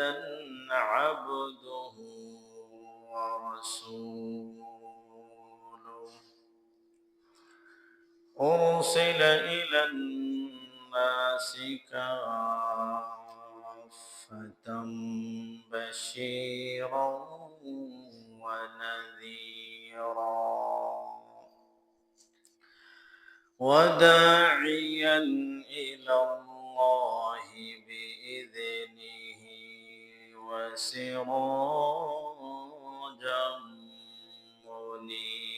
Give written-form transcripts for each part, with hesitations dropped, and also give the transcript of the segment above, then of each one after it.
محمدا عبده ورسوله أرسل إلى الناس كافة بشيرا ونذيرا وداعيا إلى الله بإذنه وسراجا منيرا.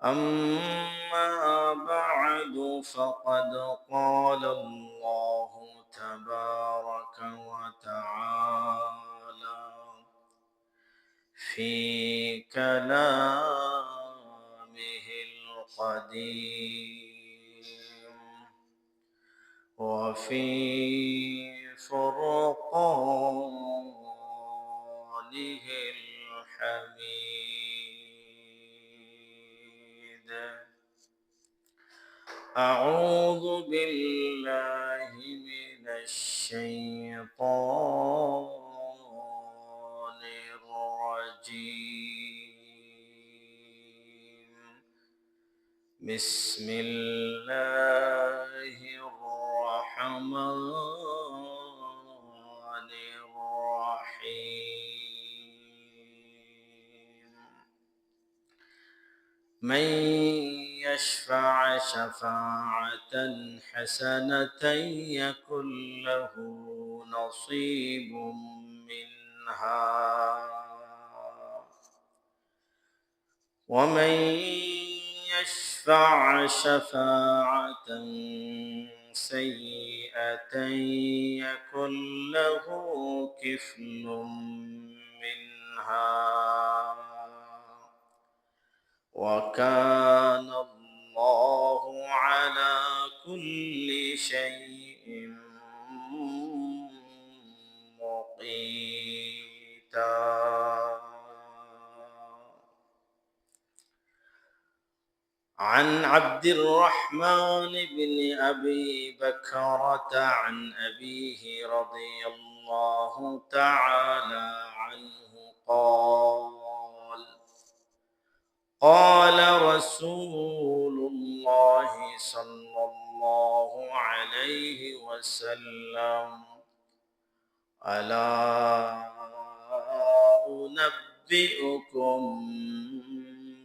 أما بعد فقد قال الله تبارك وتعالى في كلامه القديم وفي فرقانه الحميد. أعوذ بالله من الشيطان الرجيم. بسم الله الرحمن الرحيم. من يشفع شفاعة حسنة يكن له نصيب منها ومن يشفع شفاعة سيئة يكن له كفل منها وكان الله على كل شيء مقيتا. عن عبد الرحمن بن أبي بكرة عن أبيه رضي الله تعالى عنه قال: قال رسول الله صلى الله عليه وسلم: ألا أنبئكم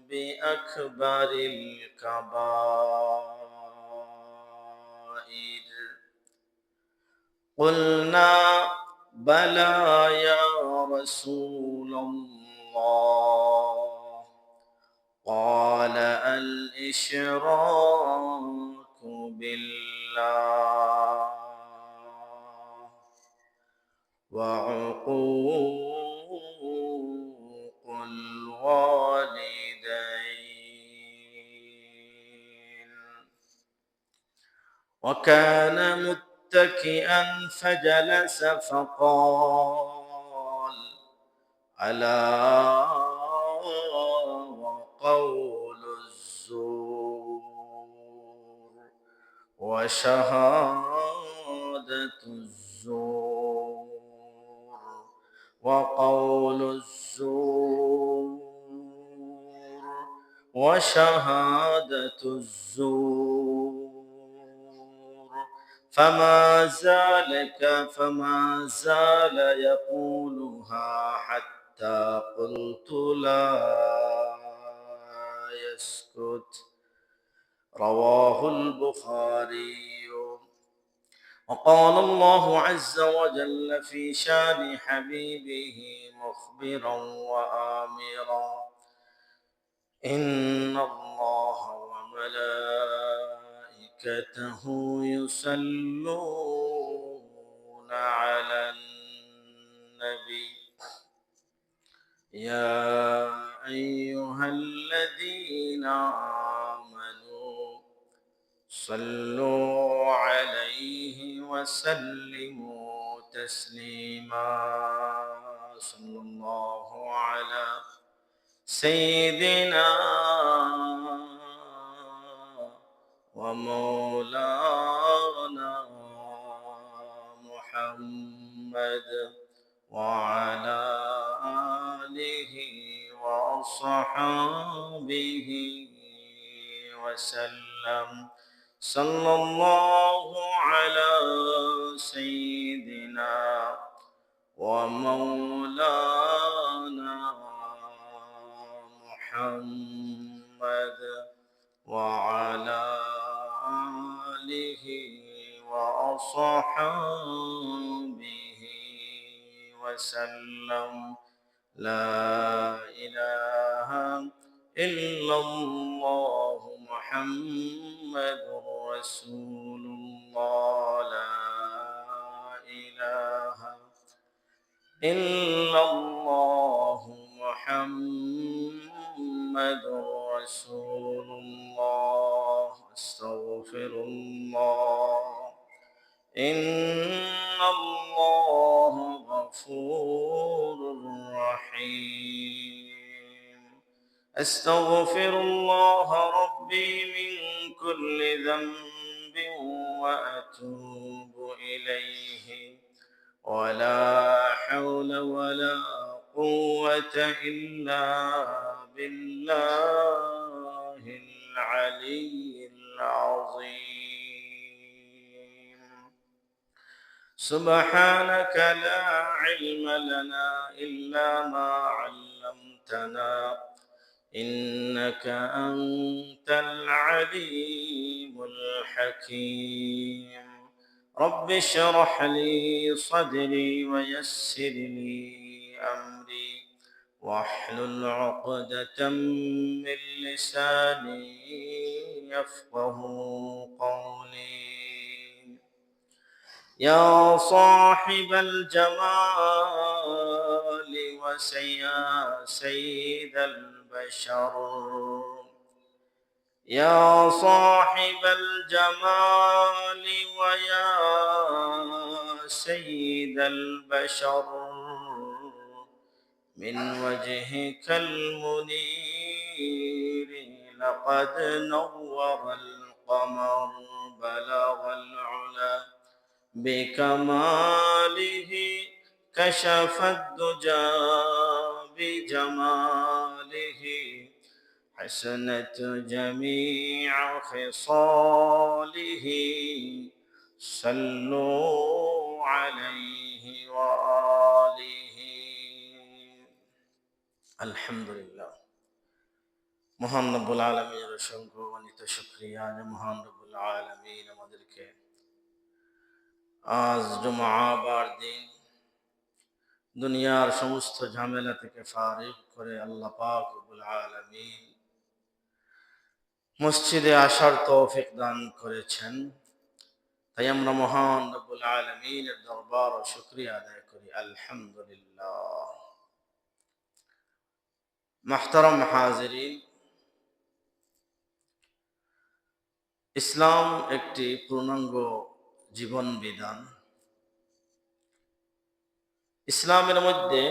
بأكبر الكبائر؟ قلنا: بلى يا رسول الله. قال: الإشراك بالله وعقوق الوالدين. وكان متكئا فجلس فقال: ألا وقول الزور وشهادة الزور وقول الزور وشهادة الزور. فما زال يقولها حتى قلت لا يسكت. رواه البخاري. وقال الله عز وجل في شان حبيبه مخبرا وآمرا: إن الله وملائكته يصلون على النبي يا أيها الذين آمنوا صلوا عليه وسلموا تسليما. صلى الله على سيدنا ومولانا محمد وعلى آله وصحبه وسلم. صلى الله على سيدنا ومولانا محمد وعلى آله وصحبه وسلم. لا إله إلا الله محمد رسول الله. لا إله إلا الله محمد رسول الله. أستغفر الله إن الله غفور رحيم. أستغفر الله ربي من كل ذنب وأتوب إليه. ولا حول ولا قوة إلا بالله العلي العظيم. سبحانك لا علم لنا إلا ما علمتنا إنك أنت العليم الحكيم. رب اشرح لي صدري ويسر لي أمري واحلل عقدة من لساني يفقه قولي. يا صاحب الجمال ويا سيد البشر، يا صاحب الجمال ويا سيد البشر، من وجهك المنير لقد نور القمر. بلغ العلا بكماله كشف الدجى بجماله. حسنت جميع خصاله. صلوا عليه وآله. আলহামদুলিল্লাহ। মহান রব্বুল আলামিনের অসংখ্য অগণিত শুকরিয়া যে মহান রব্বুল আলামিন আমাদেরকে আজ জুমআবার দিন দুনিয়ার সমস্ত ঝামেলা থেকে ফারিগ করে আল্লাহ পাক রব্বুল আলামিন মসজিদে আসার তৌফিক দান করেছেন। তাই আমরা মহান রব্বুল আলামিনের দরবার ও শুকরিয়া আদায় করি আলহামদুলিল্লাহ। মুহতারাম হাজিরিন, ইসলাম একটি পূর্ণাঙ্গ জীবন বিধান। ইসলামের মধ্যে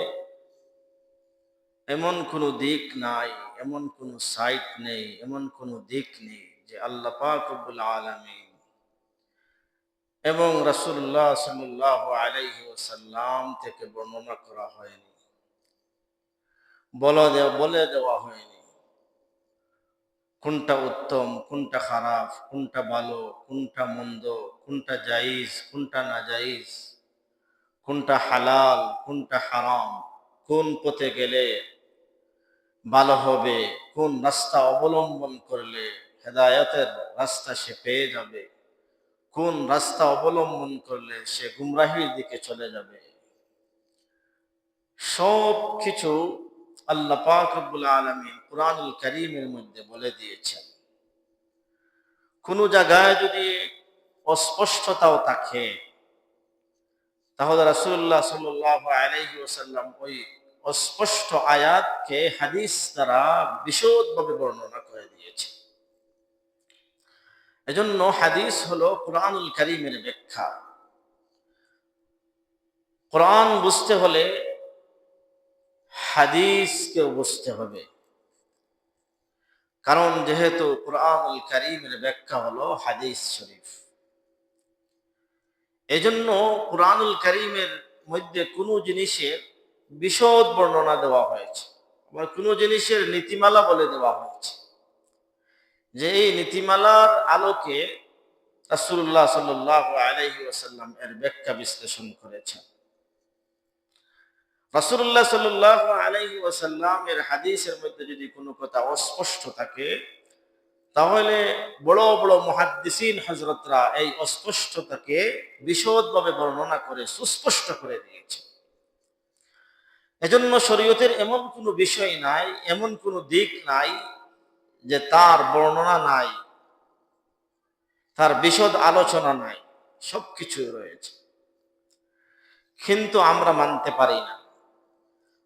এমন কোনো দিক নাই, এমন কোনো সাইট নেই, এমন কোনো দিক নেই যে আল্লাহ পাক রব্বুল আলামিন এবং রাসূলুল্লাহ সাল্লাল্লাহু আলাইহি ওয়াসাল্লাম থেকে বর্ণনা করা হয়নি, বলে দেওয়া হয়নি কোনটা উত্তম, কোনটা খারাপ, কোনটা ভালো, কোনটা মন্দ, কোনটা জায়েজ, কোনটা নাজায়েজ, কোনটা হালাল, কোনটা হারাম, কোন পথে গেলে ভালো হবে, কোন রাস্তা অবলম্বন করলে হেদায়েতের রাস্তা সে পেয়ে যাবে, কোন রাস্তা অবলম্বন করলে সে গুমরাহির দিকে চলে যাবে। সব কিছু আল্লাহ পাক রব্বুল আলামিন কুরআনুল কারীমের মধ্যে বলে দিয়েছেন। কোন জায়গায় যদি অস্পষ্টতাও থাকে তাহলে রাসূলুল্লাহ সাল্লাল্লাহু আলাইহি ওয়াসাল্লাম ওই অস্পষ্ট আয়াতকে হাদিস দ্বারা বিশদভাবে বর্ণনা করে দিয়েছে। এজন্য হাদিস হলো কুরআনুল কারীমের ব্যাখ্যা। কোরআন বুঝতে হলে হাদিসকেও বুঝতে হবে, কারণ যেহেতু কুরআনুল কারীমের ব্যাখ্যা হলো হাদিস শরীফ। এজন্য কুরআনুল কারীমের মধ্যে কোনো জিনিসের বিশদ বর্ণনা দেওয়া হয়েছে, আবার কোনো জিনিসের নীতিমালা বলে দেওয়া হয়েছে, যে এই নীতিমালার আলোকে রাসূলুল্লাহ সাল্লাল্লাহু আলাইহি ওয়াসাল্লাম এর ব্যাখ্যা বিশ্লেষণ করেছেন। রাসূলুল্লাহ সাল্লাল্লাহু আলাইহি ওয়াসাল্লাম এর হাদিসের মধ্যে যদি কোনো কথা অস্পষ্ট থাকে, তাহলে বড় বড় মুহাদ্দিসিন হযরতরা এই অস্পষ্টতাকে বিশদভাবে বর্ণনা করে সুস্পষ্ট করে দিয়েছে। এজন্য শরীয়তের এমন কোনো বিষয় নাই, এমন কোনো দিক নাই যে তার বর্ণনা নাই, তার বিশদ আলোচনা নাই, সবকিছু রয়েছে। কিন্তু আমরা মানতে পারি না,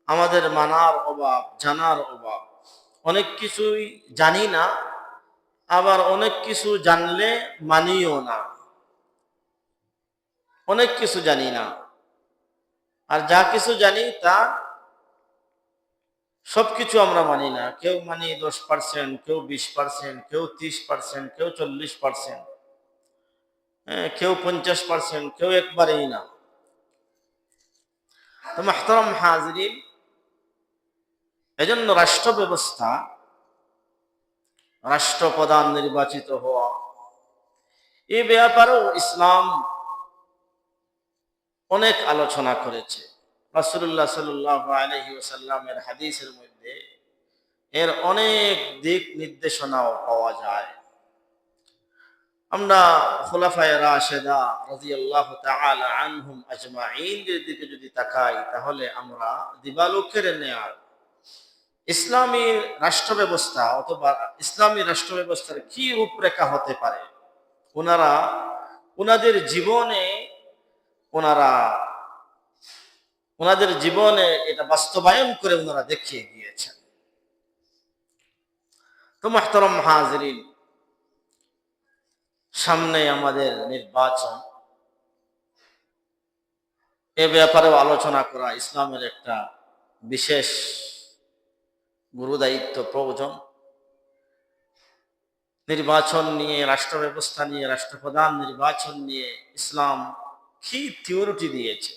আমাদের মানার অভাব, জানার অভাব। অনেক কিছুই জানি না, আবার অনেক কিছু জানলে মানিও না। অনেক কিছু জানি না, আর যা কিছু জানি তা সবকিছু আমরা মানি না। কেউ মানি 10%, কেউ 20%, কেউ 30%, কেউ 40%, কেউ 50%, কেউ একবারেই না। তো মুহতারাম হাজিরিন, এজন্য রাষ্ট্র ব্যবস্থা, রাষ্ট্রপ্রধান নির্বাচিত হওয়া, এই ব্যাপারেও ইসলাম অনেক আলোচনা করেছে। রাসূলুল্লাহ সাল্লাল্লাহু আলাইহি ওয়াসাল্লামের হাদিসের মধ্যে এর অনেক দিক নির্দেশনাও পাওয়া যায়। আমরা খুলাফায়ে রাশেদা রাদিয়াল্লাহু তাআলা আনহুম আজমাইনদের দিকে যদি তাকাই, তাহলে আমরা দিবালোকের ন্যায় ইসলামী রাষ্ট্র ব্যবস্থা অথবা ইসলামী রাষ্ট্র ব্যবস্থার কি রূপরেখা হতে পারে, ওনারা ওনাদের জীবনে ওনাদের জীবনে এটা বাস্তবায়ন করে ওনারা দেখিয়ে গিয়েছেন। তো মুহতারাম হাজিরিন, সামনে আমাদের নির্বাচন, এ ব্যাপারেও আলোচনা করা ইসলামের একটা বিশেষ গুরুদায়িত্ব প্রয়োজন। নির্বাচন নিয়ে, রাষ্ট্র ব্যবস্থা নিয়ে, রাষ্ট্রপ্রধান নির্বাচন নিয়ে ইসলাম কি থিওরিটি দিয়েছে,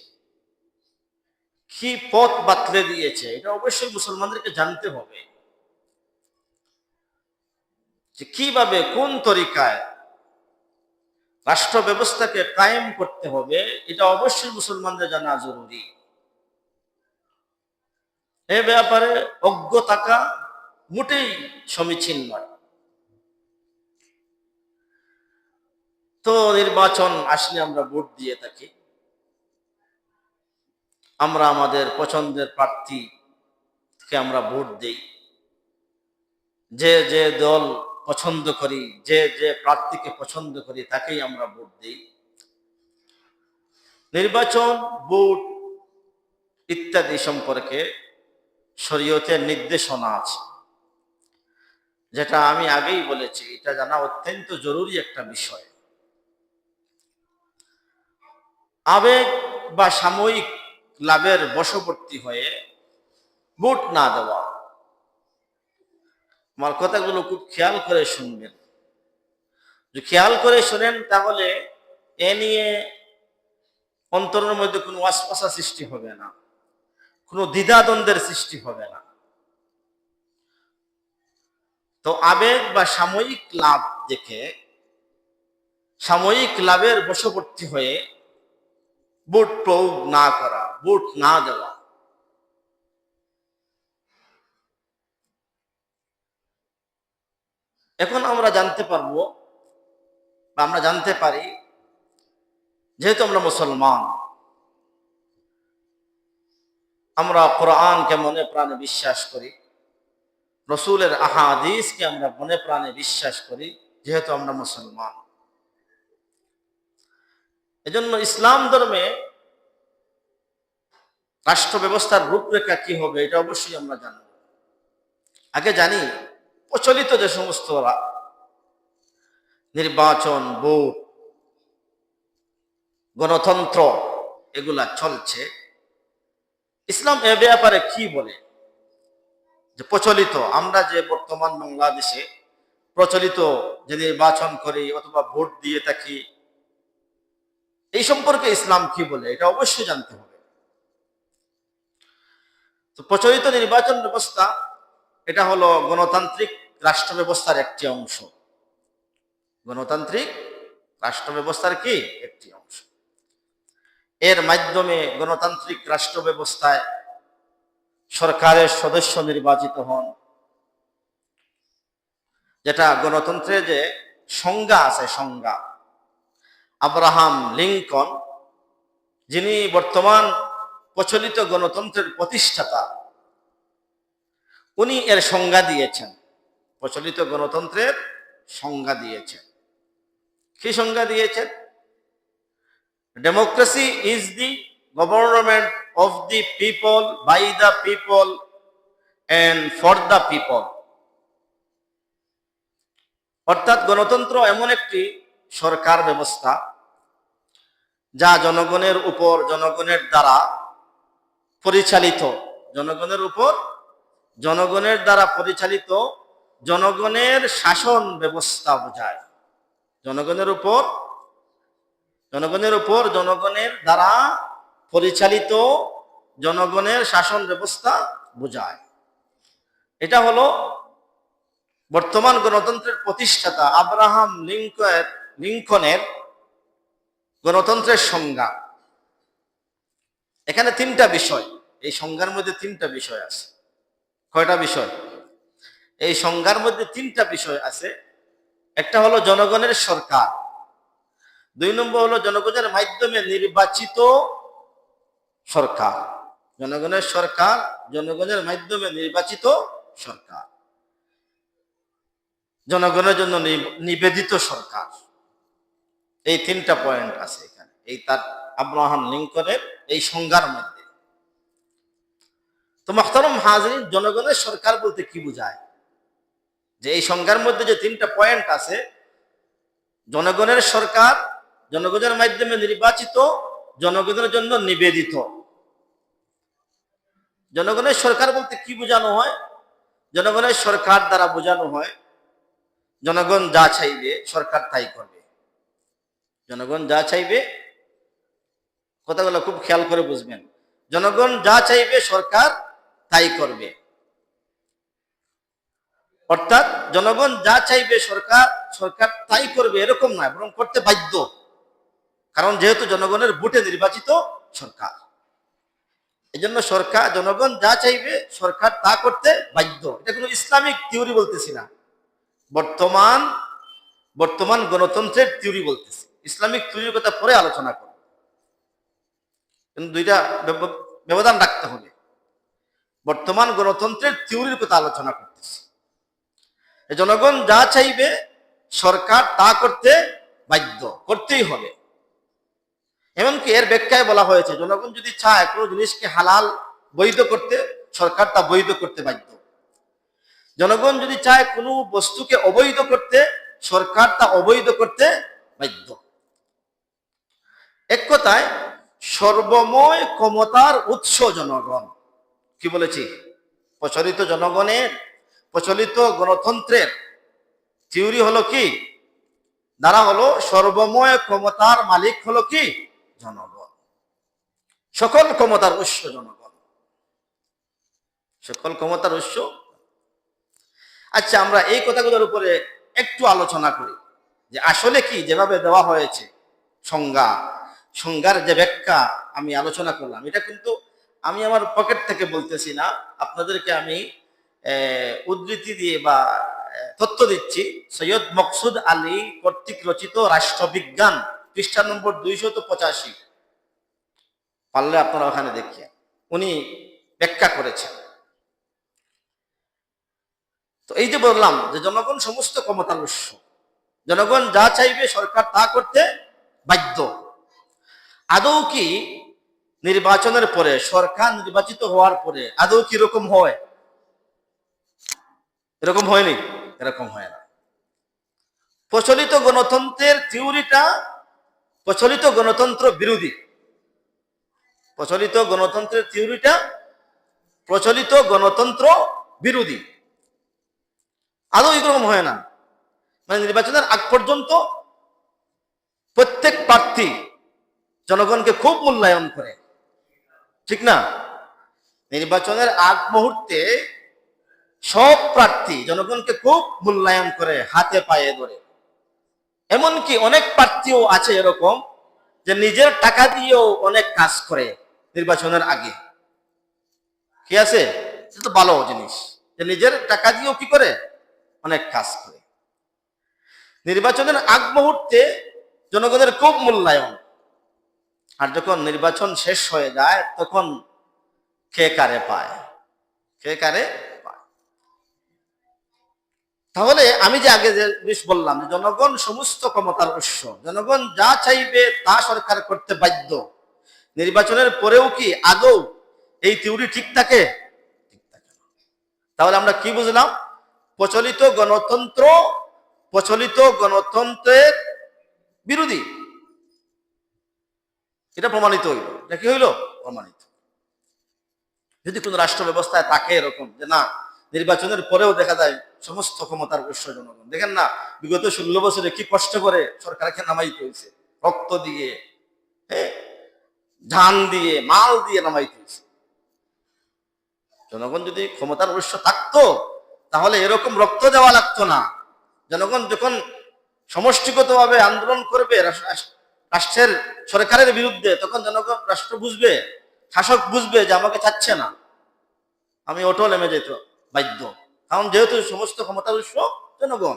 কি পথ বাতলে দিয়েছে, এটা অবশ্যই মুসলমানদেরকে জানতে হবে। যে কিভাবে, কোন তরিকায় রাষ্ট্র ব্যবস্থাকে কায়েম করতে হবে, এটা অবশ্যই মুসলমানদের জানা জরুরি। এ ব্যাপারে অজ্ঞ থাকা মোটেই সমীচীন নয়। তো নির্বাচন আসলে আমরা ভোট দিয়ে থাকি, আমরা আমাদের পছন্দের প্রার্থীকে আমরা ভোট দেই। যে যে দল পছন্দ করি, যে যে প্রার্থীকে পছন্দ করি, তাকেই আমরা ভোট দিই। নির্বাচন, ভোট ইত্যাদি সম্পর্কে শরীয়তের নির্দেশনা আছে, যেটা আমি আগেই বলেছি, এটা জানা অত্যন্ত জরুরি একটা বিষয়। আবেগ বা সাময়িক লাভের বশবর্তী হয়ে ভোট না দেওয়া। আমার কথাগুলো খুব খেয়াল করে শুনবেন। যদি খেয়াল করে শোনেন, তাহলে এ নিয়ে অন্তরের মধ্যে কোনো ওয়াসওয়াসা সৃষ্টি হবে না, কোনো দ্বিধাদ্বন্দ্বের সৃষ্টি হবে না। তো আবেগ বা সাময়িক লাভ দেখে, সাময়িক লাভের বশবর্তী হয়ে ভোট প্রয়োগ না করা, ভোট না দেওয়া। এখন আমরা জানতে পারবো, বা আমরা জানতে পারি, যেহেতু আমরা মুসলমান, আমরা কোরআনকে মনে প্রাণে বিশ্বাস করি, রসুলের আহাদিসকে আমরা মনে প্রাণে বিশ্বাস করি, যেহেতু আমরা মুসলমান। এজন্য ইসলাম ধর্মে রাষ্ট্র ব্যবস্থার রূপরেখা কি হবে, এটা অবশ্যই আমরা জানব। আগে জানি, প্রচলিত যে সমস্ত নির্বাচন, ভোট, গণতন্ত্র এগুলা চলছে, ইসলাম এ ব্যাপারে কি বলে। যে প্রচলিত, আমরা যে বর্তমান বাংলাদেশে প্রচলিত যে নির্বাচন করি অথবা ভোট দিয়ে থাকি, এই সম্পর্কে ইসলাম কি বলে, এটা অবশ্যই জানতে হবে। তো প্রচলিত নির্বাচন ব্যবস্থা এটা হলো গণতান্ত্রিক রাষ্ট্র ব্যবস্থার একটি অংশ। গণতান্ত্রিক রাষ্ট্র ব্যবস্থার কি একটি অংশ। এর মাধ্যমে গণতান্ত্রিক রাষ্ট্র ব্যবস্থায় সরকারের সদস্য নির্বাচিত হন। যেটা গণতন্ত্রের যে সংজ্ঞা আছে, সংজ্ঞা, আব্রাহাম লিঙ্কন, যিনি বর্তমান প্রচলিত গণতন্ত্রের প্রতিষ্ঠাতা, উনি এর সংজ্ঞা দিয়েছেন। প্রচলিত গণতন্ত্রের সংজ্ঞা দিয়েছেন। কি সংজ্ঞা দিয়েছেন? Democracy is the government of the people, by the people and for the people. অর্থাৎ গণতন্ত্র এমন একটি সরকার ব্যবস্থা যা জনগণের উপর, জনগণের দ্বারা পরিচালিত, জনগণের উপর, জনগণের দ্বারা পরিচালিত, জনগণের শাসন ব্যবস্থা বোঝায়। জনগণের উপর, জনগণের উপর, জনগণের দ্বারা পরিচালিত জনগণের শাসন ব্যবস্থা বোঝায়। এটা হলো বর্তমান গণতন্ত্রের প্রতিষ্ঠাতা আব্রাহাম লিঙ্কনের গণতন্ত্রের সংজ্ঞা। এখানে তিনটা বিষয়, এই সংজ্ঞার মধ্যে তিনটা বিষয় আছে। কয়টা বিষয়? এই সংজ্ঞার মধ্যে তিনটা বিষয় আছে। একটা হলো জনগণের সরকার, দুই নম্বর হলো জনগণের মাধ্যমে নির্বাচিত সরকার। জনগণের সরকার, জনগণের মাধ্যমে নির্বাচিত সরকার, জনগণের জন্য নিবেদিত সরকার। এই তিনটা পয়েন্ট আছে এখানে, এই তার আব্রাহাম লিঙ্কনের এই সংজ্ঞার মধ্যে। তো মুহতারাম হাজিরিন, জনগণের সরকার বলতে কি বোঝায়? যে এই সংজ্ঞার মধ্যে যে তিনটা পয়েন্ট আছে, জনগণের সরকার, জনগণের মাধ্যমে নির্বাচিত, জনগণের জন্য নিবেদিত। জনগণের সরকার বলতে কি বোঝানো হয়? জনগণের সরকার দ্বারা বোঝানো হয় জনগণ যা চাইবে সরকার তাই করবে। জনগণ যা চাইবে, কথাগুলো খুব খেয়াল করে বুঝবেন, জনগণ যা চাইবে সরকার তাই করবে। অর্থাৎ জনগণ যা চাইবে সরকার, সরকার তাই করবে এরকম নয়, বরং করতে বাধ্য। কারণ যেহেতু জনগণের ভোটে নির্বাচিত সরকার, এজন্য সরকার, জনগণ যা চাইবে সরকার তা করতে বাধ্য। এটা কোনো ইসলামিক থিওরি বলতেছি না, বর্তমান গণতন্ত্রের থিওরি বলতেছি। ইসলামিক থিওরির কথা পরে আলোচনা করব, কিন্তু দুইটা ব্যবধান রাখতে হবে। বর্তমান গণতন্ত্রের থিওরির কথা আলোচনা করতেছি। জনগণ যা চাইবে সরকার তা করতে বাধ্য, করতেই হবে। এমনকি এর ব্যাখ্যায় বলা হয়েছে, জনগণ যদি চায় কোনো জিনিসকে হালাল বৈধ করতে, সরকার তা বৈধ করতে বাধ্য। জনগণ যদি চায় কোনো বস্তুকে অবৈধ করতে, সরকার তা অবৈধ করতে বাধ্য। এক কথায় সর্বময় ক্ষমতার উৎস জনগণ। কি বলেছি? প্রচলিত গণতন্ত্রের থিওরি হলো কি? দ্বারা হলো সর্বময় ক্ষমতার মালিক হলো কি? জনগণ। সকল ক্ষমতার উৎস জনগণ, সকল ক্ষমতার উৎস। আচ্ছা, আমরা এই কথাগুলোর উপরে একটু আলোচনা করি যে আসলে কি, যেভাবে দেওয়া হয়েছে সংজ্ঞার যে ব্যাখ্যা আমি আলোচনা করলাম, এটা কিন্তু আমি আমার পকেট থেকে বলতেছি না, আপনাদেরকে আমি উদ্ধৃতি দিয়ে বা তথ্য দিচ্ছি। সৈয়দ মকসুদ আলী কর্তৃক রচিত রাষ্ট্রবিজ্ঞান, পৃষ্ঠা নম্বর 285, পারলে আপনারা ওখানে দেখিয়ে, উনি ব্যাখ্যা করেছেন। তো এই যে বললাম যে জনগণ সমস্ত ক্ষমতার উৎস, জনগণ যা চাইবে সরকার তা করতে বাধ্য। আদৌ কি নির্বাচনের পরে, সরকার নির্বাচিত হওয়ার পরে আদৌ কি এরকম হয়? এরকম হয়নি, এরকম হয় না। প্রচলিত গণতন্ত্রের থিওরিটা প্রচলিত গণতন্ত্র বিরোধী। প্রচলিত গণতন্ত্রের থিওরিটা প্রচলিত গণতন্ত্র বিরোধী। আদৌ এরকম হয় না। মানে নির্বাচনের আগ পর্যন্ত প্রত্যেক প্রার্থী জনগণকে খুব মূল্যায়ন করে, ঠিক না? নির্বাচনের আগ মুহূর্তে সব প্রার্থী জনগণকে খুব মূল্যায়ন করে, হাতে পায়ে ধরে। এমনকি অনেক প্রার্থীও আছে এরকম যে নিজের টাকা দিয়েও অনেক কাজ করে নির্বাচনের আগে। কি আছে? এটা তো ভালো জিনিস যে নিজের টাকা দিয়েও কি করে, অনেক কাজ করে। নির্বাচনের আগ মুহূর্তে জনগণের খুব মূল্যায়ন, আর যখন নির্বাচন শেষ হয়ে যায় তখন কে কারে পায়, কে কারে পায়। তাহলে আমি যে আগে যে জিনিস বললাম, জনগণ সমস্ত ক্ষমতার উৎস, জনগণ যা চাইবে তা সরকার করতে বাধ্য। নির্বাচনের পরেও কি আদৌ এই থিওরি ঠিক থাকে? ঠিক থাকে না। তাহলে আমরা কি বুঝলাম? প্রচলিত গণতন্ত্রের বিরোধী, এটা প্রমাণিত হইল। এটা কি হইল? প্রমাণিত। যদি কোন রাষ্ট্র ব্যবস্থায় থাকে এরকম যে না, নির্বাচনের পরেও দেখা যায় সমস্ত ক্ষমতার উৎস জনগণ। দেখেন না, বিগত 16 বছরে কি কষ্ট করে সরকারকে নামাইতে হয়েছে, রক্ত দিয়ে, ধান দিয়ে, মাল দিয়ে নামাইতে হয়েছে। জনগণ যদি ক্ষমতার উৎস থাকতো তাহলে এরকম রক্ত দেওয়া লাগতো না। জনগণ যখন সমষ্টিগতভাবে আন্দোলন করবে রাষ্ট্রের সরকারের বিরুদ্ধে, তখন জনগণ, রাষ্ট্র বুঝবে, শাসক বুঝবে যে আমাকে চাচ্ছে না, আমি অটল নেমে যেত বাধ্য। কারণ যেহেতু সমস্ত ক্ষমতার উৎস জনগণ,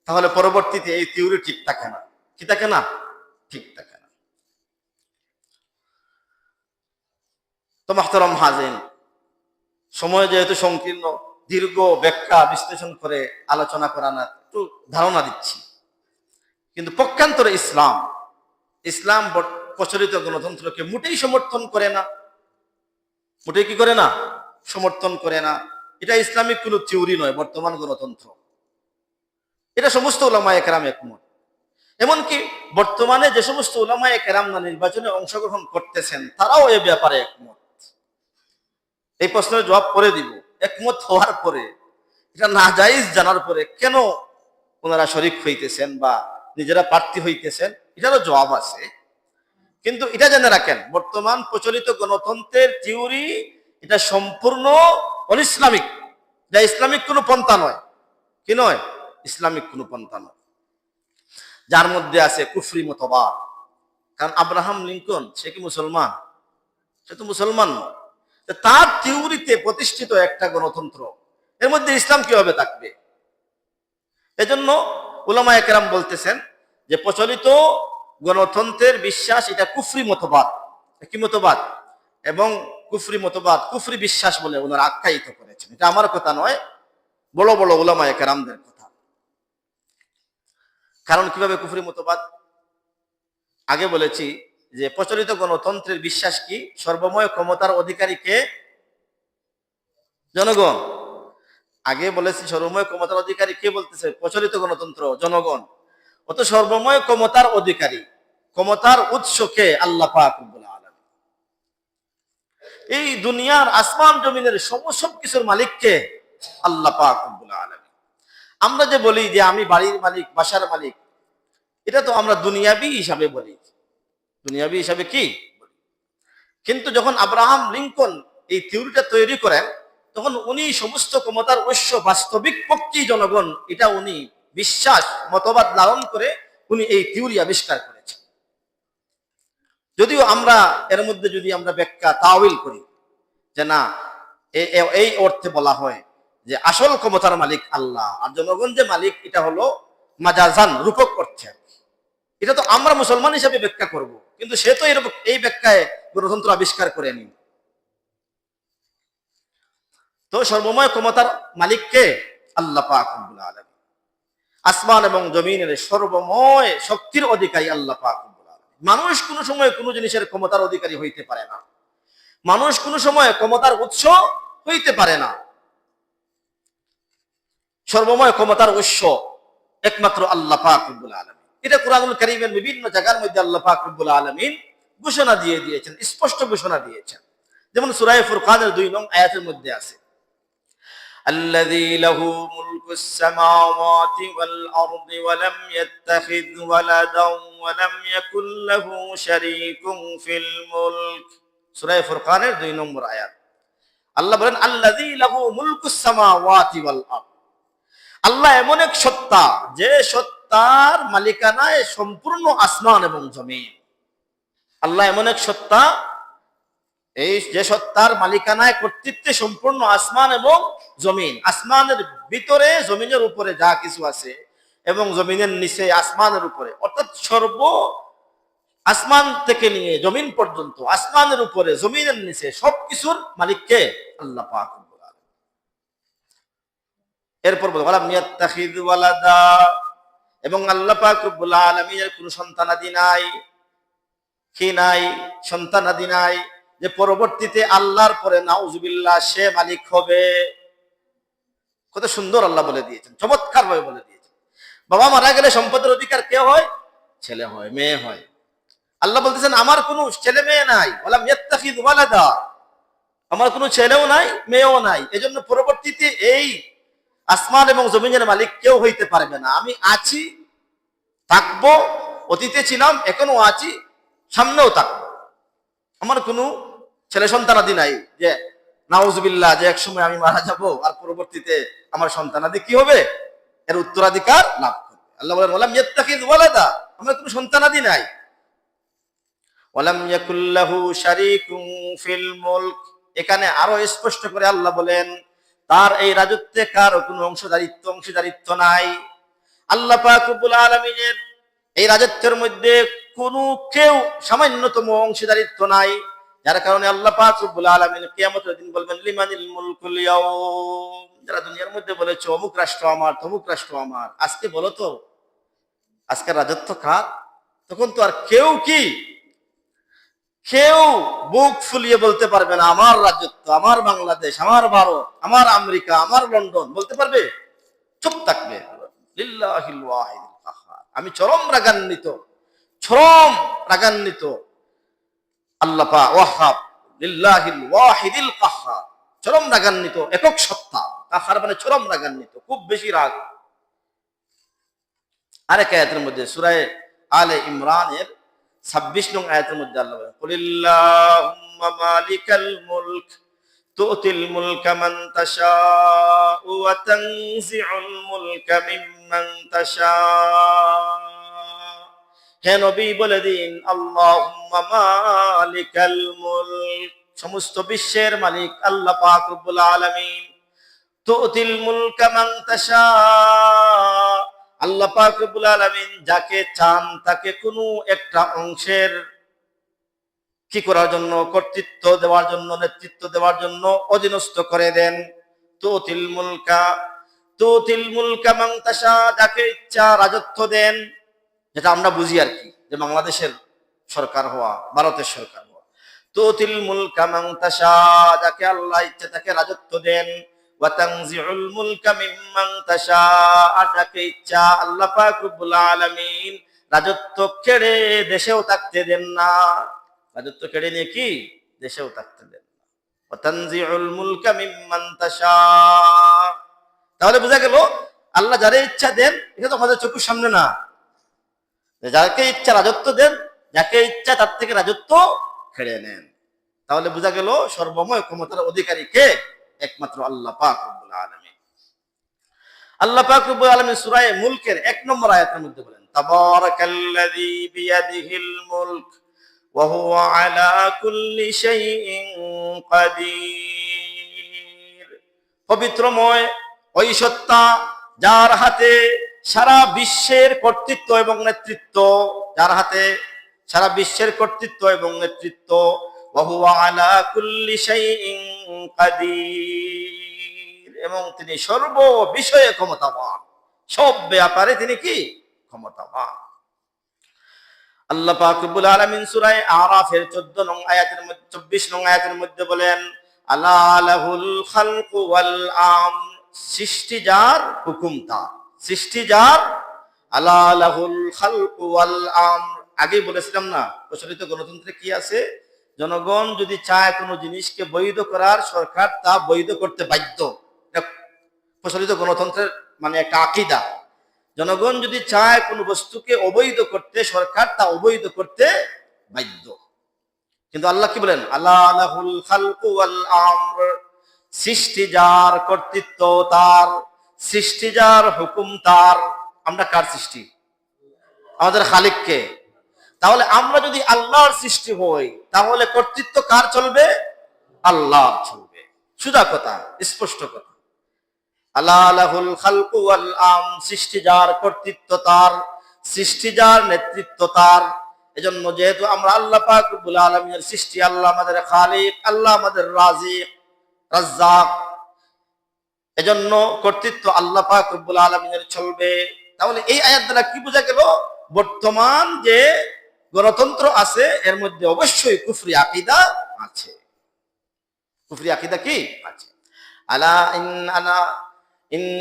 তাহলে পরবর্তীতে এই থিওরি ঠিক থাকে না। কি থাকে না? ঠিক থাকে না। তো মাহতারাম হাজিরিন, সময় যেহেতু সংকীর্ণ, দীর্ঘ ব্যাখ্যা বিশ্লেষণ করে আলোচনা করা না, একটু ধারণা দিচ্ছি। কিন্তু পক্ষান্তরে ইসলাম প্রচলিত গণতন্ত্রকে মোটেই সমর্থন করে না। মোটেই কি করে না? সমর্থন করে না। এটা ইসলামিক কোন থিওরি নয় বর্তমান গণতন্ত্র। এটা সমস্ত উলামায়ে কেরাম একমত। এমনকি বর্তমানে যে সমস্ত উলামায়ে কেরাম না নির্বাচনে অংশগ্রহণ করতেছেন, তারাও এ ব্যাপারে একমত। এই প্রশ্নের জবাব পরে দিব। একমত হওয়ার পরে, এটা নাজায়েজ জানার পরে কেন ওনারা শরিক হইতেছেন বা নিজেরা প্রার্থী হইতেছেন, এটারও জবাব আছে। কিন্তু এটা জেনে রাখেন, বর্তমান প্রচলিত গণতন্ত্রের থিওরি এটা সম্পূর্ণ অনইসলামিক। যা ইসলামিক কোনো পন্থা নয়। কি নয়? ইসলামিক কোনো পন্থা নয়, যার মধ্যে আছে কুফরি মতবাদ। কারণ আব্রাহাম লিঙ্কন, সে কি মুসলমান? সে তো মুসলমান নয়। তার থিওরিতে প্রতিষ্ঠিত একটা গণতন্ত্র, এর মধ্যে ইসলাম কিভাবে থাকবে? এজন্য উলামায়ে কেরাম বলতেছেন যে প্রচলিত গণতন্ত্রের বিশ্বাস এটা কুফরি মতবাদ। কি মতবাদ? এবং কুফরি মতবাদ, কুফরি বিশ্বাস বলে ওনারা আখ্যায়িত করেছেন। এটা আমার কথা নয়, বড় বড় উলামায়ে কেরামদের কথা। কারণ কিভাবে কুফরি মতবাদ? আগে বলেছি যে প্রচলিত গণতন্ত্রের বিশ্বাস কি? সর্বময় ক্ষমতার অধিকারীকে জনগণ। আগে বলেছি সর্বময় ক্ষমতার অধিকারী কে বলতেছে? প্রচলিত গণতন্ত্র, জনগণ। অত সর্বময় ক্ষমতার অধিকারী, ক্ষমতার উৎসকে আল্লাহ পাক রব্বুল আলামিন। এই দুনিয়ার আসমান জমিনের সব কিছুর মালিককে আল্লাহ পাক রব্বুল আলামিন। আমরা যে বলি যে আমি বাড়ির মালিক, বাসার মালিক, এটা তো আমরা দুনিয়াবি হিসাবে বলি। দুনিয়াবি হিসাবে কি? কিন্তু যখন আব্রাহাম লিঙ্কন এই থিওরিটা তৈরি করেন, তখন উনি সমস্ত ক্ষমতার উৎস বাস্তবিক পক্ষেই জনগণ, এটা উনি বিশ্বাস মতবাদ লালন করে উনি এই থিওরি আবিষ্কার করেছেন। যদিও আমরা এর মধ্যে যদি আমরা ব্যাখ্যা তাওয়িল করি যে না, এই অর্থে বলা হয় যে আসল ক্ষমতার মালিক আল্লাহ, আর জনগণ যে মালিক এটা হলো মাজাজান, রূপক অর্থে। এটা তো আমরা মুসলমান হিসেবে ব্যাখ্যা করব, কিন্তু সে তো এরকম এই ব্যাখ্যায় গণতন্ত্র আবিষ্কার করেনি। তো সর্বময় ক্ষমতার মালিককে আল্লাহ পাক রব্বুল আলামিন। আসমান এবং জমিনের সর্বময় শক্তির অধিকারী আল্লাহ পাক রব্বুল আলামিন। মানুষ কোনো সময় কোনো জিনিসের ক্ষমতার অধিকারী হইতে পারে না। মানুষ কোনো সময় ক্ষমতার উৎস হইতে পারে না। সর্বময় ক্ষমতার উৎস একমাত্র আল্লাহ পাক রব্বুল আলামিন। এটা কুরআনুল কারীমের বিভিন্ন জায়গার মধ্যে আল্লাহ পাক রব্বুল আলামিন ঘোষণা দিয়ে দিয়েছেন, স্পষ্ট ঘোষণা দিয়েছেন। যেমন সূরা ফুরকানের 2 নং আয়াতের মধ্যে আছে, الذي له ملك السماوات والأرض ولم يتخذ ولدا ولم يكن له شريك في الملك। সূরা ফুরকানের 2 নম্বর আয়াত। আল্লাহ বলেন আল্লাযী লাহু মুলকুস সামাওয়াতি ওয়াল আরদ। আল্লাহ এমন এক সত্তা, যে সত্তার মালিকানায় সম্পূর্ণ আসমান এবং জমিন। আল্লাহ এমন এক সত্তা, এই যে সত্তার মালিকানায় কর্তৃত্বে সম্পূর্ণ আসমান এবং জমিন। আসমানের ভিতরে জমিনের উপরে যা কিছু আছে এবং জমিনের নিচে আসমানের উপরে, অর্থাৎ সর্ব আসমান থেকে নিয়ে জমিন পর্যন্ত, আসমানের উপরে জমিনের নিচে সবকিছুর মালিককে আল্লাহ পাক। এরপর বলে ওয়ালাম ইয়াত্তাখিয ওয়ালাদা, এবং আল্লাহ পাক রব্বুল আলামিনের কোনো সন্তানাদি নাই। কি নাই? সন্তানাদি নাই, যে পরবর্তীতে আল্লাহর পরে নাউজুবিল্লাহ সে মালিক হবে। কত সুন্দর আল্লাহ বলে দিয়েছেন, চমৎকার ভাবে বলে দিয়েছেন। বাবা মারা গেলে সম্পদের অধিকার কে হয়? ছেলে হয়, মেয়ে হয়। আল্লাহ বলতেছেন আমার কোনো ছেলে মেয়ে নাই। ওয়ালাম ইয়াত্তাখিয ওয়ালাদা, আমার কোনো ছেলেও নাই, মেয়েও নাই। এজন্য পরবর্তীতে এই আসমান এবং জমিনের মালিক কেউ হইতে পারবে না। আমি আছি, থাকবো, অতীতে ছিলাম, এখনো আছি, সামনেও থাকবো। আমার কোনো ছেলে সন্তানাদি নাই যে নাউজুবিল্লাহ যে একসময় আমি মারা যাব আর পরবর্তীতে আমার সন্তানাদি কি হবে, এর উত্তরাধিকার লাভ করবে। আল্লাহ বলেন ওয়ালাম ইয়াত্তাখিয ওয়ালাদা, আমার কোনো সন্তানাদি নাই। ওয়ালাম ইয়াকুল লাহু শারীকুন ফিল মুলক, এখানে আরো স্পষ্ট করে আল্লাহ বলেন তার এই রাজত্বে কারো কোনো অংশীদারিত্ব নাই। আল্লাহ পাক রব্বুল আলামিনের এই রাজত্বের মধ্যে কোনো কেউ সামান্যতম অংশীদারিত্ব নাই, যার কারণে আল্লাহ পাক রব্বুল আলামিন কিয়ামতের দিন বলবেন লিমানিল মুলকুল ইয়াউম। যারা দুনিয়ার মধ্যে বলেছে অমুক রাষ্ট্র আমার, তমুক রাষ্ট্র আমার, আজকে বলো তো আজকে রাজত্ব কার? তখন তো আর কেউ বুক ফুলিয়ে বলতে পারবে না আমার রাজত্ব, আমার বাংলাদেশ, আমার ভারত, আমার আমেরিকা, আমার লন্ডন, বলতে পারবে? চুপ থাকবে। লিল্লাহিল ওয়াহিদুল কাহ্হার, আমি চরম রাগান্বিত আল্লাহ পাক ওয়াহ্হাব, লিল্লাহিল ওয়াহিদিল কাহ্হার, চরম রাগান্বিত একক সত্তা। কাহ্হার মানে চরম রাগান্বিত, খুব বেশি রাগ। আরেক আয়াতের মধ্যে সূরা আলে ইমরানের 26 নং আয়াতের মধ্যে আল্লাহ বলেন কুলিল্লাহুম্মা মালিকাল মুলক তুতিল মুলকা মান তাশাউ ওয়া তানজিউল মুলকা মিম্মান তাশাউ। হে নবী বলে দিন আল্লাহুম্মা মালিকাল মুলক, সমস্ত বিশ্বের মালিক আল্লাহ পাক রব্বুল আলামিন। তুতিল মুলকা মান তাশাউ, আল্লাহ পাক রব্বুল আলামিন যাকে চান তাকে কোনো একটা অংশের কি করার জন্য, কর্তৃত্ব দেওয়ার জন্য, নেতৃত্ব দেওয়ার জন্য অধীনস্থ করে দেন। তুতিল মুলকা মান তাশা, যাকে ইচ্ছা রাজত্ব দেন। যেটা আমরা বুঝি আর কি, যে বাংলাদেশের সরকার হওয়া, ভারতের সরকার হওয়া। তুতিল মুলকা মান তাশা, যাকে আল্লাহ ইচ্ছা তাকে রাজত্ব দেন। ওয়া তানজিউল মুলকা মিম্মান তাশা, আর যাকে ইচ্ছা আল্লাহ পাক রব্বুল আলামিন রাজত্ব কেড়ে দেশেও থাকতে দেন না। রাজত্ব কেড়ে নিয়ে কি দেশেও থাকতে দেন না। ওয়া তানজিউল মুলকা মিম্মান তাশা, তাহলে বোঝা গেল আল্লাহ যারে ইচ্ছা দেন, এটা তো আমাদের চোখের সামনে না। যাকে ইচ্ছা রাজত্ব দেন, যাকে ইচ্ছা তার থেকে রাজত্ব কেড়ে নেন। তাহলে বোঝা গেল সর্বময় ক্ষমতার অধিকারী কে? একমাত্র আল্লাহ পাক রব্বুল আলামিন। আল্লাহ পাক রব্বুল আলামিন সূরা মুলকের 1 নম্বর আয়াতের মধ্যে বলেন তাবারাকাল্লাযী বিয়াদিহিল মুলক ওয়া হুয়া আলা কুল্লি শাইইন কাদির। পবিত্রময় ওই সত্তা যার হাতে সারা বিশ্বের কর্তৃত্ব এবং নেতৃত্ব, যার হাতে সারা বিশ্বের কর্তৃত্ব এবং নেতৃত্ব। ওয়া হুয়া আলা কুল্লি শাইইন কাদির, এবং তিনি সর্ব বিষয়ে ক্ষমতাবান, সব ব্যাপারে তিনি কি ক্ষমতাবান। আল্লাহ পাক রব্বুল আলামিন সূরা আরাফের 14 নং আয়াতের মধ্যে 24 নং আয়াতের মধ্যে বলেন আলা লাহুল খালকু ওয়াল আমর, সৃষ্টি যার, হুকুম তার। সৃষ্টি যার, আলা লাহুল খালকু ওয়াল আমর। আগে বলেছিলাম না, প্রচলিত গণতন্ত্রে কি আছে, জনগণ যদি চায় কোনো জিনিসকে বৈধ করার, সরকার তা বৈধ করতে বাধ্য। প্রচলিত গণতন্ত্রের মানে একটা আকীদা, জনগণ যদি চায় কোনো বস্তুকে অবৈধ করতে, সরকার তা অবৈধ করতে বাধ্য। কিন্তু আল্লাহ কি বলেন আলা লাহুল খালকু ওয়াল আমর, সৃষ্টি যার, কর্তৃত্ব তার, সৃষ্টি যার, হুকুম তার। আমরা কার সৃষ্টি? আমাদের খালিককে। তাহলে আমরা যদি আল্লাহর সৃষ্টি হই, তাহলে কর্তৃত্ব কার চলবে? আল্লাহর চলবে। সোজা কথা, স্পষ্ট কথা। আল্লাহ লাহুল খালকু ওয়াল আমর, সৃষ্টি যার, কর্তৃত্ব তার, সৃষ্টি যার, নেতৃত্ব তার। এজন্য যেহেতু আমরা আল্লাহ পাক রব্বুল আলামিনের সৃষ্টি, আল্লাহ আমাদের খালিক, আল্লাহ আমাদের রাজিক, রাজ্জাক, এজন্য কর্তৃত্ব আল্লাহ পাক রব্বুল আলামিনের চলবে। তাহলে এই আয়াত দ্বারা কি বোঝা গেল? বর্তমান যে গণতন্ত্র আছে এর মধ্যে অবশ্যই কুফরি আকীদা আছে। কুফরি আকীদা কি আছে? আলা ইন আনা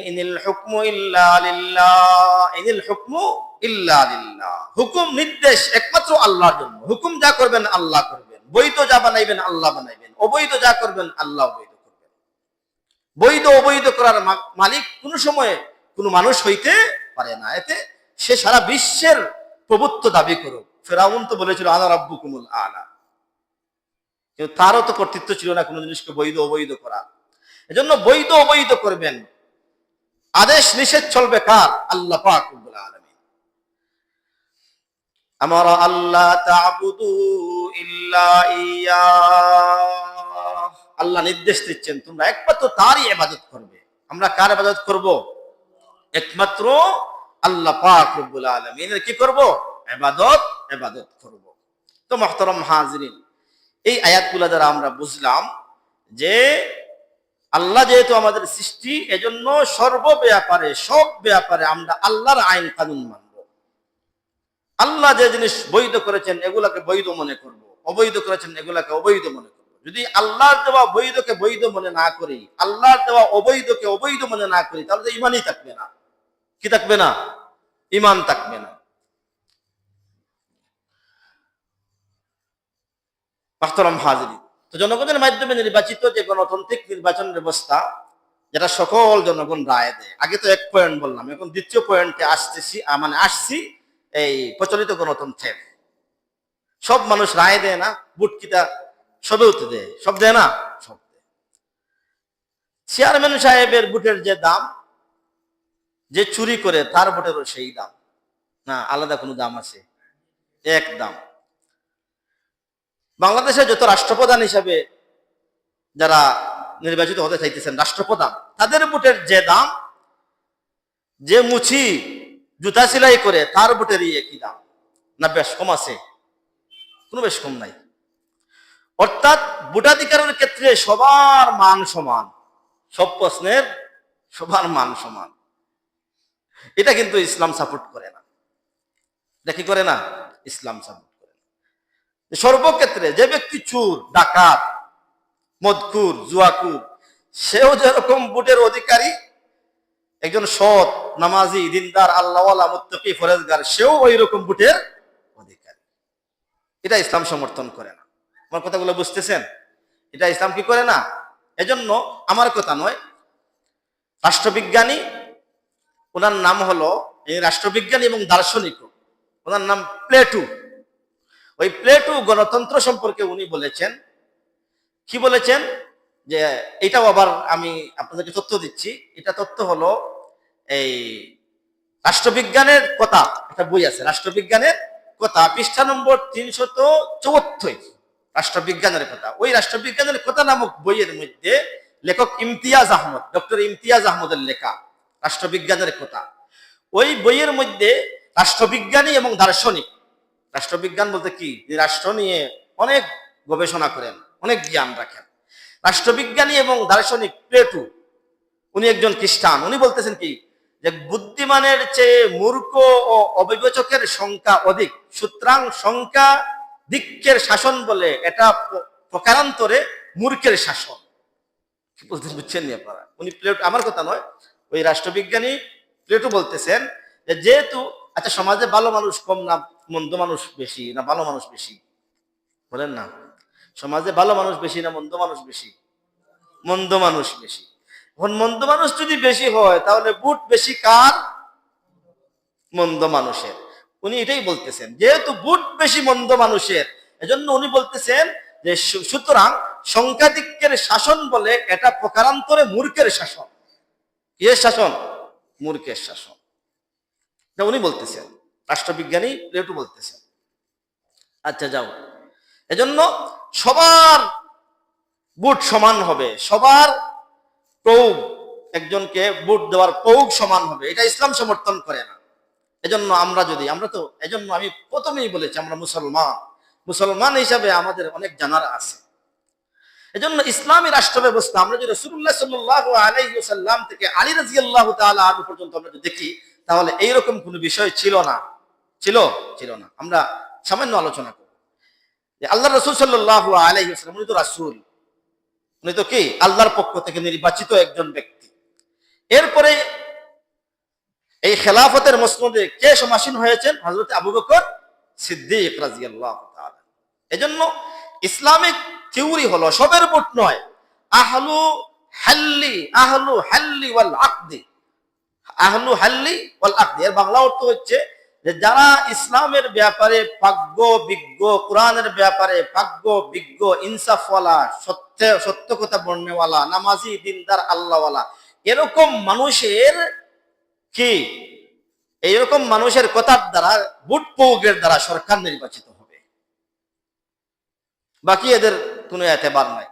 ইনিল হুকমু ইল্লা লিল্লাহ, ইনিল হুকমু ইল্লা লিল্লাহ। হুকুম, নির্দেশ একমাত্র আল্লাহর জন্য। হুকুম যা করবেন আল্লাহ করবেন, বৈধ যা বানাইবেন আল্লাহ বানাইবেন, অবৈধ যা করবেন আল্লাহ অবৈধ করবেন। বৈধ অবৈধ করার মালিক কোন সময় কোন মানুষ হইতে পারে না। এতে সে সারা বিশ্বের প্রভুত্ব দাবি করুক। ফেরাউন তো বলেছিল আনা রাব্বুকুমুল আলা, কিন্তু তারও তো কর্তৃত্ব ছিল না কোন জিনিসকে বৈধ অবৈধ করা। এজন্য বৈধ অবৈধ করবেন, আদেশ নিষেধ চলবে কার? আল্লাহ পাক রব্বুল আলামিন। আমারা আল্লাহ তা'বুদু ইল্লা ইয়্যাহ, আল্লাহ নির্দেশ দিচ্ছেন তোমরা একমাত্র তারই ইবাদত করবে। আমরা কার ইবাদত করব? একমাত্র আল্লাহ পাক রব্বুল আলামিনের কি করব? ইবাদত করব। তো মুহতারাম হাজিরিন, এই আয়াতগুলো দ্বারা আমরা বুঝলাম যে আল্লাহ যেহেতু আমাদের সৃষ্টি, এজন্য সর্ব ব্যাপারে, সব ব্যাপারে আমরা আল্লাহর আইন কানুন মানব। আল্লাহ যে জিনিস বৈধ করেছেন এগুলাকে বৈধ মনে করব, অবৈধ করেছেন এগুলাকে অবৈধ মনে করব। যদি আল্লাহর দেওয়া বৈধকে বৈধ মনে না করি, আল্লাহর দেওয়া অবৈধকে অবৈধ মনে না করি, তাহলে তো ইমানই থাকবে না। কি থাকবে না? ইমান থাকবে না। মুহতারাম হাজিরিন, তো জনগণের মাধ্যমে নির্বাচিত যে গণতান্ত্রিক নির্বাচন ব্যবস্থা, যেটা সকল জনগণ রায় দেয়। আগে তো এক পয়েন্ট বললাম, এখন দ্বিতীয় পয়েন্টে আসছি। এই প্রচলিত গণতন্ত্রের সব মানুষ রায় দেয় না, ভোট কিটা সবে উঠে দেয়, সব দেয় না, সব দেয়। চেয়ারম্যান সাহেবের ভোটের যে দাম, যে চুরি করে তার ভোটেরও সেই দাম না, আলাদা কোনো দাম আছে? এক দাম। বাংলাদেশে যত রাষ্ট্রপ্রধান হিসাবে যারা নির্বাচিত হতে চাইতেছেন, রাষ্ট্রপ্রধান, তাদের ভোটের যে দাম, যে মুচি জুতা সেলাই করে তার ভোটেরই একই দাম না বেশ কম আছে? কোনো বেশ কম নাই। অর্থাৎ ভোটাধিকারের ক্ষেত্রে সবার মান সমান, সব প্রশ্নের সবার মান সমান। এটা কিন্তু ইসলাম সাপোর্ট করে না। এটা কি করে না? ইসলাম সাপোর্ট করে না। সর্বক্ষেত্রে যে ব্যক্তি চোর, ডাকাত, মদকুর, জুয়াকুর, সেও যেরকম ভোটের অধিকারী, একজন সৎ, নামাজি, দিনদার, আল্লাহওয়ালা, মুত্তাকি, ফরেজগার, সেও ওই রকম ভোটের অধিকারী। এটা ইসলাম সমর্থন করে না। আমার কথাগুলো বুঝতেছেন? এটা ইসলাম কি করে না। এজন্য আমার কথা নয়, রাষ্ট্রবিজ্ঞানী, ওনার নাম হলো, এই রাষ্ট্রবিজ্ঞানী এবং দার্শনিক, ওনার নাম প্লেটো। ওই প্লেটো গণতন্ত্র সম্পর্কে উনি বলেছেন, কি বলেছেন, যে এটাও আবার আমি আপনাদেরকে তথ্য দিচ্ছি। এটা তথ্য হলো এই রাষ্ট্রবিজ্ঞানের কথা, একটা বই আছে রাষ্ট্রবিজ্ঞানের কথা, পৃষ্ঠা নম্বর 374, রাষ্ট্রবিজ্ঞানের কথা। ওই রাষ্ট্রবিজ্ঞানের কথা নামক বইয়ের মধ্যে লেখক ইমতিয়াজ আহমদ, ডক্টর ইমতিয়াজ আহমদের লেখা রাষ্ট্রবিজ্ঞানের কথা। ওই বইয়ের মধ্যে রাষ্ট্রবিজ্ঞানী এবং দার্শনিক, রাষ্ট্রবিজ্ঞান বলতে কি, যে রাষ্ট্র নিয়ে অনেক গবেষণা করেন, অনেক জ্ঞান রাখেন, রাষ্ট্রবিজ্ঞানী এবং দার্শনিক প্লেটো, উনি একজন খ্রিস্টান। উনি বলতেছেন কি, যে বুদ্ধিমানের চেয়ে মূর্খ ও অবিবেচকের সংখ্যা অধিক, সুতরাং সংখ্যা দিকের শাসন বলে এটা প্রকারান্তরে মূর্খের শাসন। কি বলতেন বুঝছেন নি আপনারা? উনি প্লেটো, আমার কথা নয়, ওই রাষ্ট্রবিজ্ঞানী প্লেটো বলতেছেন যে যেহেতু, আচ্ছা, সমাজে ভালো মানুষ কম না মন্দ মানুষ বেশি, না ভালো মানুষ বেশি? বলেন না। সমাজে ভালো মানুষ বেশি না মন্দ মানুষ বেশি? মন্দ মানুষ বেশি। এখন মন্দ মানুষ যদি বেশি হয়, তাহলে ভোট বেশি কার? মন্দ মানুষের। উনি এটাই বলতেছেন, যেহেতু ভোট বেশি মন্দ মানুষের, এজন্য উনি বলতেছেন যে সুতরাং সংখ্যাধিক্যের শাসন বলে এটা প্রকারান্তরে মূর্খের শাসন। এর শাসন মূর্খের শাসন, এটা উনি বলতেছেন, রাষ্ট্রবিজ্ঞানী প্লেটো বলতেছেন। আচ্ছা যাও, এজন্য সবার বুট সমান হবে, সবার প্রয়োগ, একজনকে বুট দেওয়ার প্রয়োগ সমান হবে, এটা ইসলাম সমর্থন করে না। এজন্য এজন্য আমি প্রথমেই বলেছি, আমরা মুসলমান হিসাবে আমাদের অনেক জানার আছে। এজন্য ইসলামী রাষ্ট্র ব্যবস্থা আমরা যদি রাসূলুল্লাহ সাল্লাল্লাহু আলাইহি ওয়াসাল্লাম থেকে আলী রাদিয়াল্লাহু তাআলা আনহু পর্যন্ত আমরা যদি দেখি, তাহলে এইরকম কোনো বিষয় ছিল না। আমরা সামান্য আলোচনা করব যে আল্লাহ রাসূল সাল্লাল্লাহু আলাইহি ওয়াসাল্লাম উনি তো রাসূল, উনি তো কি আল্লাহর পক্ষ থেকে নির্বাচিত একজন ব্যক্তি। এরপরে এই খেলাফতের মসনদে কে সমাসীন হয়েছেন? হযরত আবু বকর সিদ্দিক রাদিয়াল্লাহু তাআলা। এজন্য ইসলামিক থিওরি হলো সবের ভোট নয়, আহলু হাল্লি ওয়াল আকদি। এর বাংলা অর্থ হচ্ছে যে যারা ইসলামের ব্যাপারে প্রাজ্ঞ বিজ্ঞ, কোরআনের ব্যাপারে প্রাজ্ঞ বিজ্ঞ, ইনসাফওয়ালা, সত্য কথা বর্ণেওয়ালা, নামাজি, দিনদার, আল্লাহওয়ালা, এরকম মানুষের কথার দ্বারা, ভোট প্রয়োগের দ্বারা সরকার নির্বাচিত হবে। বাকি এদের কোনো এতেবার নাই।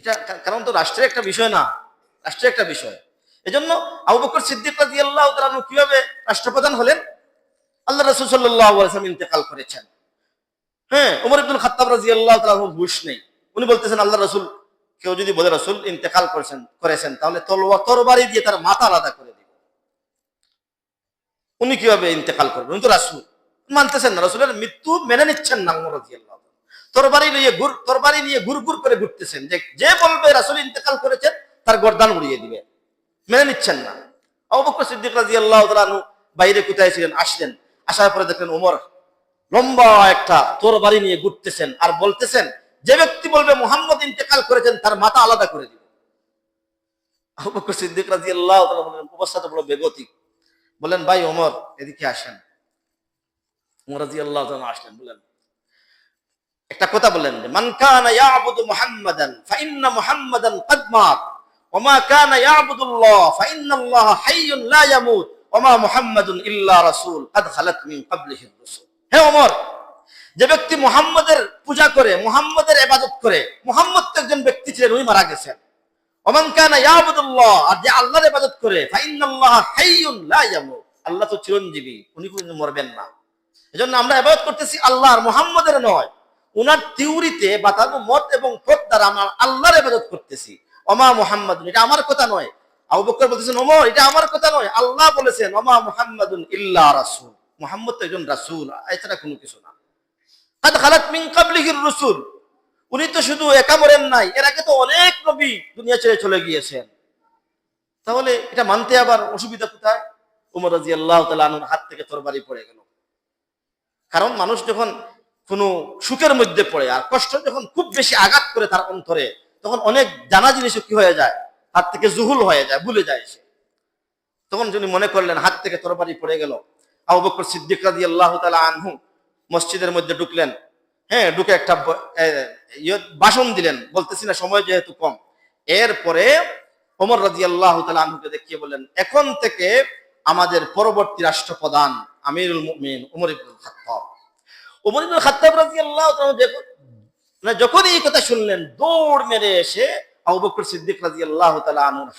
এটা কারণ তো রাষ্ট্রের একটা বিষয় না, রাষ্ট্রের একটা বিষয়। এজন্য আবু বকর সিদ্দিক রাদিয়াল্লাহু তাআলা আনহু কিভাবে রাষ্ট্রপ্রধান হলেন? আল্লাহ রাসূল সাল্লাল্লাহু আলাইহি ওয়াসাল্লাম ইন্তেকাল করেছেন। ওমর ইবনুল খাত্তাব রাদিয়াল্লাহু তাআলা আনহু হুঁশ নেই। উনি বলতেছেন, আল্লাহ রাসূল, কেউ যদি বলে রাসূল ইন্তেকাল করেছেন তাহলে তরবারি দিয়ে তার মাথা আলাদা করে দিব। উনি কিভাবে ইন্তেকাল করবেন? উনি তো রাসূল, মানতেছেন না, রাসূলের মৃত্যু মেনে নিচ্ছেন না। ওমর রাদিয়াল্লাহু তাআলা তরবারি নিয়ে গুর করে ঘুরতেছেন, যে বলবে রাসূল ইন্তেকাল করেছেন তার গর্দান উড়িয়ে দিবে, মেনে নিচ্ছেন না। আবু বকর সিদ্দিক রাদিয়াল্লাহু তাআলা আনহু বাইরে কোথায় ছিলেন, আসলেন, আসার পরে দেখলেন ওমর লম্বা একটা তরবারি নিয়ে ঘুরতেছেন আর বলতেছেন, যে ব্যক্তি বলবে মুহাম্মদ ইন্তেকাল করেছেন তার মাথা আলাদা করে দিব। আবু বকর সিদ্দিক রাদিয়াল্লাহু তাআলা বললেন, অবস্থাটা বড় বেগতিক, বলেন ভাই ওমর এদিকে আসেন। ওমর রাদিয়াল্লাহু তাআলা আসলেন, বলেন একটা কথা বললেন যে মান কানা ইয়াবুদু মুহাম্মাদান ফাইন্না মুহাম্মাদান ক্বাদ মাত ওয়া মা কানা ইয়াবুদুল্লাহ ফাইন্নাল্লাহা হাইয়ুন লা ইয়ামুত ওয়া মা মুহাম্মাদুন ইল্লা রাসূল ক্বাদ খালাত মিন ক্বাবলিহি রাসূল। হে ওমর, যে ব্যক্তি মুহাম্মাদের পূজা করে, মুহাম্মাদের ইবাদত করে, মুহাম্মদ তো একজন ব্যক্তি ছিলেন, উনি মারা গেছেন। ওয়া মান কানা ইয়াবুদুল্লাহ, আর যে আল্লাহর ইবাদত করে, ফাইন্নাল্লাহা হাইয়ুন লা ইয়ামুত, আল্লাহ তো চিরঞ্জীবী, উনি কোনদিন মরবেন না। এজন্য আমরা ইবাদত করতেছি আল্লাহর, মুহাম্মাদের নয়। উনার থিওরিতে বা তার মত এবং পথ দ্বারা আমরা আল্লাহর ইবাদত করতেছি। ওমা মুহাম্মাদুন, এটা আমার কথা নয়। আবু বকর বলতেছেন, ওমর এটা আমার কথা নয়, আল্লাহ বলেছেন ওমা মুহাম্মাদুন ইল্লা রাসূল, মুহাম্মদ তো একজন রাসূল, এছাড়া কোনো কিছু না। কাদ খালাত মিন ক্বাবলিহির রাসূল, উনি তো শুধু একা মরেন নাই, এর আগে তো অনেক নবী দুনিয়া ছেড়ে চলে গিয়েছেন। তাহলে এটা মানতে আবার অসুবিধা কোথায়? ওমর রাদিয়াল্লাহু তাআলা আনহুর হাত থেকে তরবারি পড়ে গেল। কারণ মানুষ যখন কোনো সুখের মধ্যে পড়ে আর কষ্ট যখন খুব বেশি আঘাত করে তার অন্তরে, তখন অনেক জানা জিনিসও কি হয়ে যায়, হাত থেকে জুহুল হয়ে যায়, ভুলে যায় সে। তখন যিনি মনে করলেন হাত থেকে তরবারি পড়ে গেল, আবু বকর সিদ্দিক রাদিয়াল্লাহু তাআলা আনহু মসজিদের মধ্যে ঢুকলেন। ঢুকে একটা ভাষণ দিলেন, বলতেছি না সময় যেহেতু কম। এরপরে ওমর রাদিয়াল্লাহু তাআলা আনহুকে দেখিয়ে বললেন, এখন থেকে আমাদের পরবর্তী রাষ্ট্রপ্রধান আমিরুল মুমিনিন ওমর ইবনুল খাত্তাব। ওমর ইবনুল খাত্তাব রাদিয়াল্লাহু তাআলা যখন এই কথা শুনলেন, দৌড় মেরে এসে আবু বকর সিদ্দিক রাদিয়াল্লাহু তাআলা আনহুর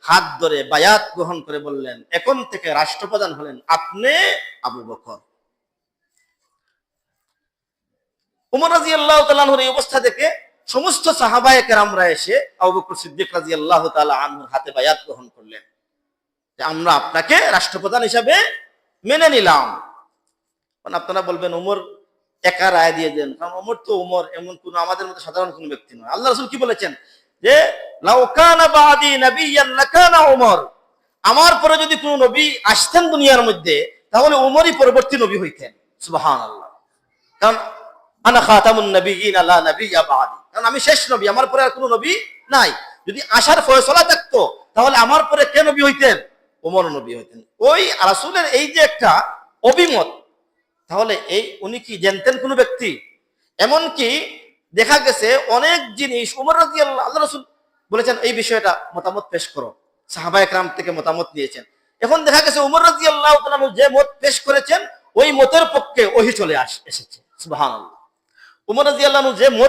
হাত ধরে বায়াত গ্রহণ করে বললেন, এখন থেকে রাষ্ট্রপ্রধান হলেন আপনি, আবু বকর। ওমর রাদিয়াল্লাহু তাআলা আনহুর এই অবস্থা দেখে সমস্ত সাহাবায়ে কেরামরা এসে আবু বকর সিদ্দিক রাদিয়াল্লাহু তাআলা আনহুর হাতে বায়াত গ্রহণ করলেন যে আমরা আপনাকে রাষ্ট্রপ্রধান হিসাবে মেনে নিলাম। আপনারা বলবেন ওমর একা রায় দিয়ে দেন, কারণ ওমর তো ওমর, এমন কোন আমাদের মতো সাধারণ কোন ব্যক্তি নয়। আল্লাহ রাসূল কি বলেছেন যে লাউ কানা বাদি নাবিয়ান লাকানা ওমর, আমার পরে যদি কোন নবী আসতেন দুনিয়ার মধ্যে তাহলে ওমরই পরবর্তী নবী হইতেন। সুবহানাল্লাহ। কারণ আনা খাতামুন নবিয়্যিন লা নাবিয়্যা বাদি, কারণ আমি শেষ নবী, আমার পরে আর কোনো নবী নাই। যদি আসার ফয়সালা থাকতো তাহলে আমার পরে কে নবী হইতেন? ওমর নবী হইতেন। ওই রাসূলের এই যে একটা অভিমত, তাহলে উনি কি জানতেন কোন ব্যক্তি? এমনকি দেখা গেছে অনেক জিনিস উমর রাদিয়াল্লাহু আল্লাহ রাসূল বলেছেন এই বিষয়টা মতামত পেশ করো, সাহাবায়ে কেরাম থেকে মতামত নিয়েছেন। এখন দেখা গেছে উমর রাদিয়াল্লাহু তাআলা যে মত পেশ করেছেন ওই মতের পক্ষে ওহী চলে এসেছে। সুবহানাল্লাহ। উমর রাদিয়াল্লাহু যে মত